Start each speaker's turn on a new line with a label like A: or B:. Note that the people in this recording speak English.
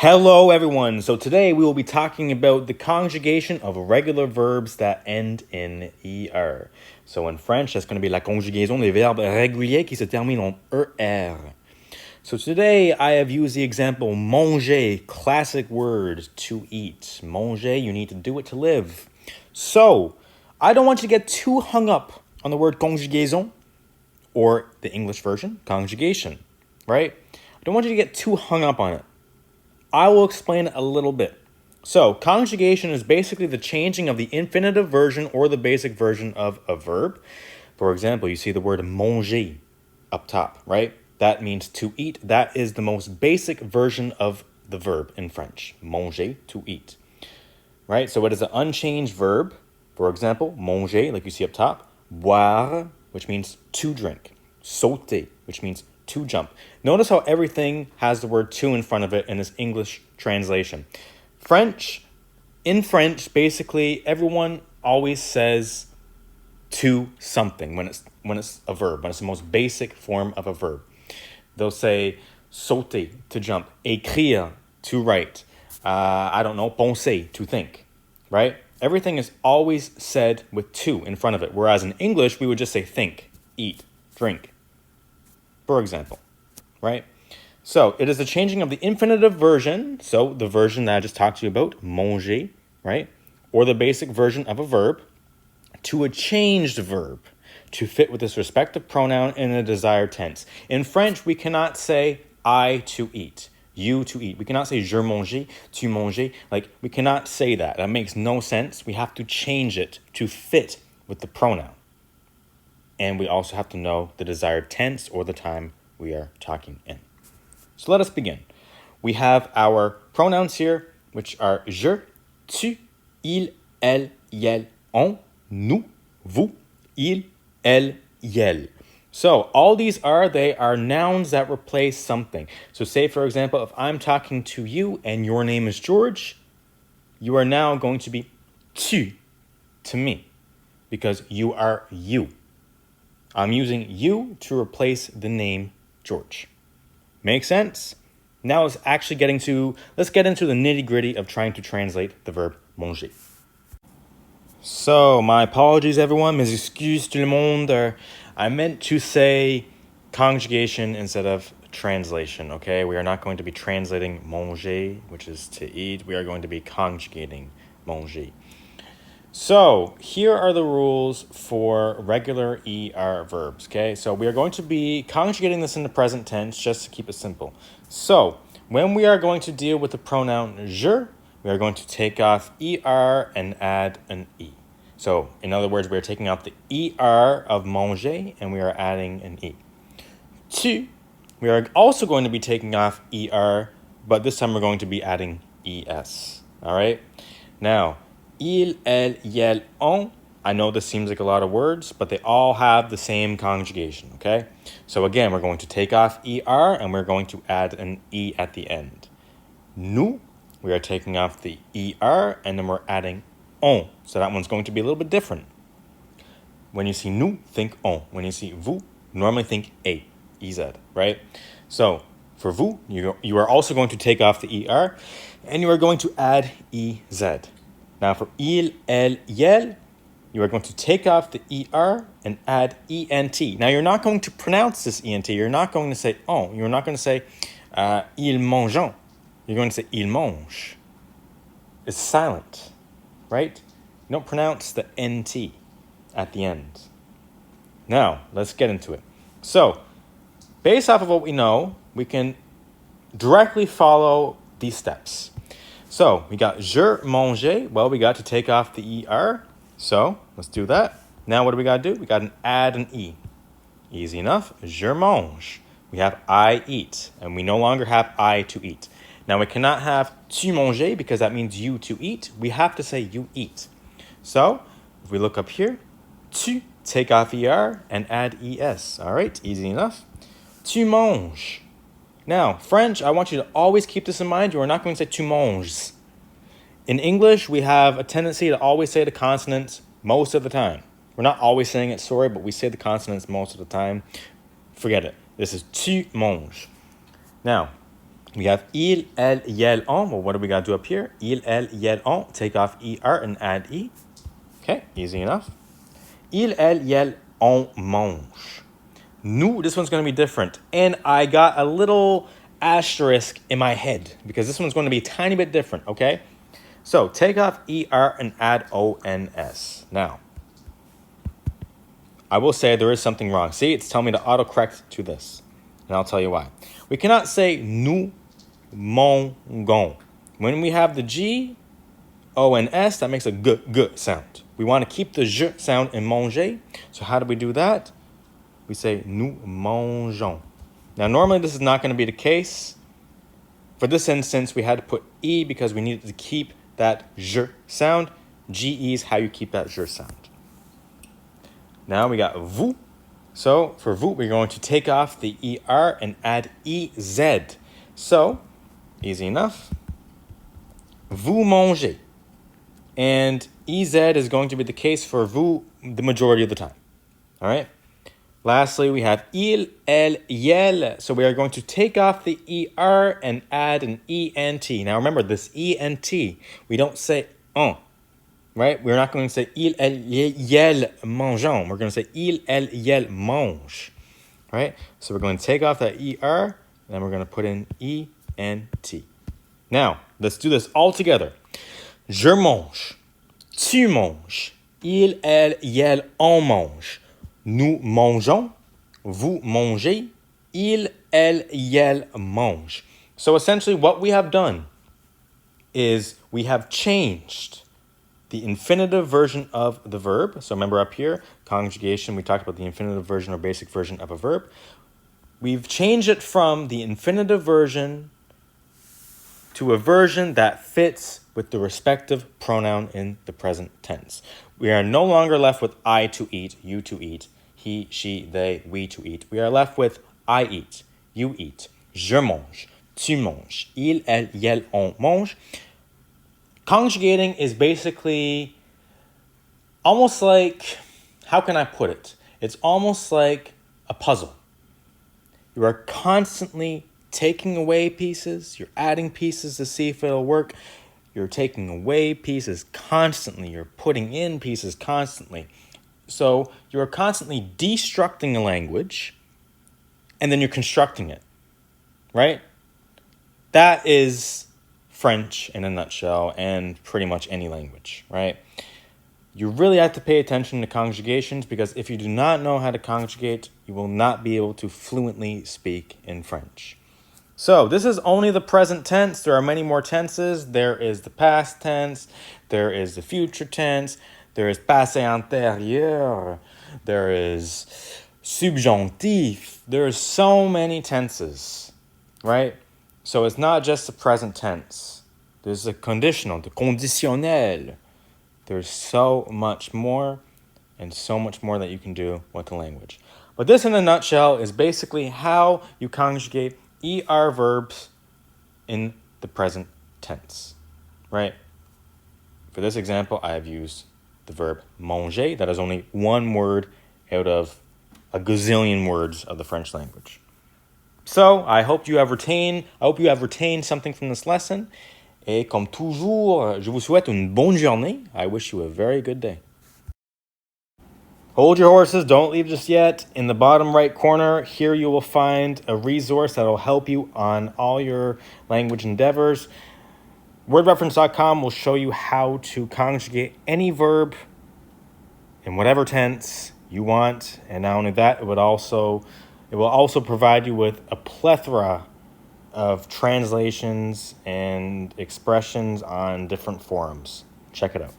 A: Hello everyone. So today we will be talking about the conjugation of regular verbs that end in ER. So in French, that's going to be la conjugaison des verbes réguliers qui se terminent en ER. So today I have used the example manger, classic word, to eat. Manger, you need to do it to live. So I don't want you to get too hung up on the word conjugaison or the English version, conjugation, right? I don't want you to get too hung up on it. I will explain it a little bit. So, conjugation is basically the changing of the infinitive version or the basic version of a verb. For example, you see the word manger up top, right? That means to eat. That is the most basic version of the verb in French. Manger, to eat. Right? So it is an unchanged verb. For example, manger, like you see up top. Boire, which means to drink. Sauter, which means to jump. Notice how everything has the word to in front of it in this English translation. In French, basically, everyone always says to something when it's a verb, when it's the most basic form of a verb. They'll say sauter, to jump, écrire, to write, penser, to think, right? Everything is always said with to in front of it, whereas in English, we would just say think, eat, drink, for example, right? So it is the changing of the infinitive version, so the version that I just talked to you about, manger, right? Or the basic version of a verb, to a changed verb, to fit with its respective pronoun in a desired tense. In French, we cannot say I to eat, you to eat. We cannot say je mange, tu manges. Like, we cannot say that. That makes no sense. We have to change it to fit with the pronoun. And we also have to know the desired tense or the time we are talking in. So let us begin. We have our pronouns here, which are je, tu, il, elle, yel, on, nous, vous, il, elle, yel. So all these they are nouns that replace something. So say, for example, if I'm talking to you and your name is George, you are now going to be tu to me because you are you. I'm using you to replace the name George. Make sense? Now let's get into the nitty-gritty of trying to translate the verb manger. So, my apologies everyone, mes excuses tout le monde. I meant to say conjugation instead of translation, okay? We are not going to be translating manger, which is to eat. We are going to be conjugating manger. So here are the rules for regular ER verbs, okay? So we are going to be conjugating this in the present tense just to keep it simple. So when we are going to deal with the pronoun je, we are going to take off ER and add an E. So in other words, we are taking off the ER of manger and we are adding an E. Tu, we are also going to be taking off ER, but this time we're going to be adding ES, all right? Now, il, elle, yel, on. I know this seems like a lot of words, but they all have the same conjugation, okay? So again, we're going to take off ER and we're going to add an E at the end. Nous, we are taking off the ER and then we're adding on. So that one's going to be a little bit different. When you see nous, think on. When you see vous, normally think a, EZ, right? So for vous, you are also going to take off the ER and you are going to add EZ. Now for il, elle, yel, you are going to take off the ER and add ENT. Now you're not going to pronounce this ENT. You're not going to say on. You're not going to say ils mangent. You're going to say il mange. It's silent, right? You don't pronounce the NT at the end. Now, let's get into it. So, based off of what we know, we can directly follow these steps. So we got je mange. Well, we got to take off the ER. So let's do that. Now what do we got to do? We got to add an E. Easy enough. Je mange. We have I eat. And we no longer have I to eat. Now we cannot have tu manges because that means you to eat. We have to say you eat. So if we look up here, tu, take off ER and add ES. All right, easy enough. Tu manges. Now, French, I want you to always keep this in mind. You are not going to say tu manges. In English, we have a tendency to always say the consonants most of the time. We're not always saying it, sorry, but we say the consonants most of the time. Forget it. This is tu manges. Now, We have il, elle, yel, on. Well, what do we got to do up here? Il, elle, yel, on. Take off er and add e. Okay, easy enough. Il, elle, yel, on mange. Nous, this one's going to be different. And I got a little asterisk in my head because this one's going to be a tiny bit different, okay? So take off er and add ons. Now, I will say there is something wrong. See, it's telling me to autocorrect to this. And I'll tell you why. We cannot say nous mangeons. When we have the G, O, and S, that makes a g sound. We want to keep the j sound in manger. So how do we do that? We say nous mangeons. Now, normally this is not going to be the case. For this instance, we had to put E because we needed to keep that j sound. GE is how you keep that j sound. Now we got vous. So for vous, we're going to take off the ER and add EZ. So, easy enough. Vous mangez. And EZ is going to be the case for vous the majority of the time. All right? Lastly, we have il, elle, yel. So we are going to take off the ER and add an ENT. Now remember, this ENT, we don't say on, right? We're not going to say il, elle, yel, mangeons. We're going to say il, elle, yel, mange, right? So we're going to take off that ER, and then we're going to put in ENT. Now, let's do this all together. Je mange, tu manges, il, elle, yel, on mange. Nous mangeons, vous mangez, il, elle, yel, mange. So essentially what we have done is we have changed the infinitive version of the verb. So remember up here, conjugation, we talked about the infinitive version or basic version of a verb. We've changed it from the infinitive version to a version that fits with the respective pronoun in the present tense. We are no longer left with I to eat, you to eat, he, she, they, we to eat. We are left with I eat, you eat, je mange, tu manges, il, elle, yel, on mange. Conjugating is basically almost like, how can I put it? It's almost like a puzzle. You are constantly taking away pieces, you're adding pieces to see if it'll work. You're taking away pieces constantly, you're putting in pieces constantly. So you're constantly destructing a language, and then you're constructing it, right? That is French in a nutshell, and pretty much any language, right? You really have to pay attention to conjugations, because if you do not know how to conjugate, you will not be able to fluently speak in French. So this is only the present tense. There are many more tenses. There is the past tense. There is the future tense. There is passé antérieur. There is subjonctif. There's so many tenses, right? So it's not just the present tense. There's the conditional, the conditionnel. There's so much more and so much more that you can do with the language. But this in a nutshell is basically how you conjugate ER verbs in the present tense, right? For this example, I have used the verb manger. That is only one word out of a gazillion words of the French language. So I hope you have retained something from this lesson. Et comme toujours, je vous souhaite une bonne journée. I wish you a very good day. Hold your horses, don't leave just yet. In the bottom right corner, here you will find a resource that will help you on all your language endeavors. Wordreference.com will show you how to conjugate any verb in whatever tense you want. And not only that, it will also provide you with a plethora of translations and expressions on different forums. Check it out.